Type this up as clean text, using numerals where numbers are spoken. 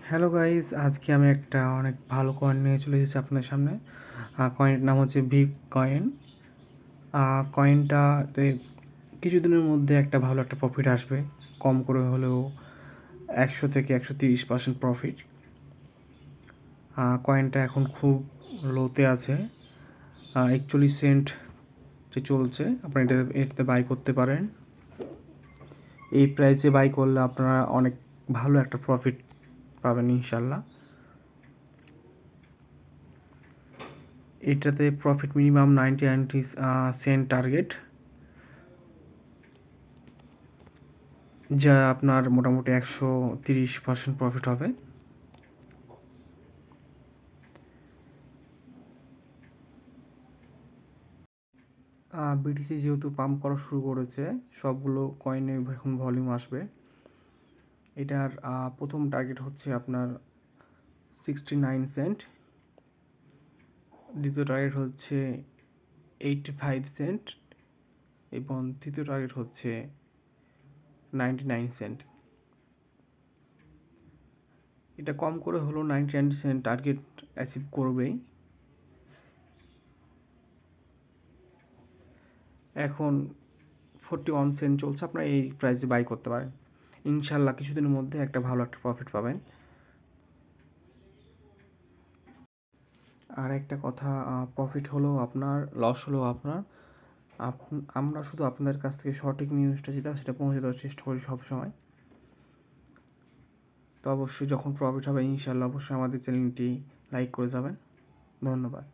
Hello guys, আজকে আমি একটা অনেক ভালো কয়েন নিয়ে চলে এসেছি আপনাদের সামনে। কয়েনের নাম হচ্ছে ভিপ কয়েন। কয়েনটাতে কিছুদিনের মধ্যে একটা ভালো একটা প্রফিট আসবে, কম করে হলেও 100 থেকে 130% প্রফিট। কয়েনটা এখন খুব লোতে আছে, 41 সেন্ট যে চলছে। আপনি এটাতে বাই করতে পারেন। এই প্রাইসে বাই করলে আপনারা অনেক ভালো একটা প্রফিট পাবেন ইনশাল্লাহ। এটাতে প্রফিট মিনিমাম 90 সেন্ট টার্গেট, যা আপনার মোটামুটি 130% প্রফিট হবে। বিটিসি যেহেতু পাম্প করা শুরু করেছে, সবগুলো কয়েনে এখন ভলিউম আসবে। এটার প্রথম টার্গেট হচ্ছে আপনার 69 সেন্ট, দ্বিতীয় টার্গেট হচ্ছে 85 সেন্ট এবং তৃতীয় টার্গেট হচ্ছে 99 সেন্ট। এটা কম করে হলো 99 সেন্ট টার্গেট অ্যাচিভ করবেই। এখন 41 সেন্ট চলছে, আপনারা এই প্রাইসে বাই করতে পারেন। ইনশাল্লাহ কিছুদিনের মধ্যে একটা ভালো একটা প্রফিট পাবেন। আর একটা কথা, প্রফিট হলেও আপনার, লস হলেও আপনার, আমরা শুধু আপনাদের কাছ থেকে সঠিক নিউজটা যেটা সেটা পৌঁছে দেওয়ার চেষ্টা করি সবসময়। তো অবশ্যই যখন প্রফিট হবে ইনশাল্লাহ অবশ্যই আমাদের চ্যানেলটি লাইক করে যাবেন। ধন্যবাদ।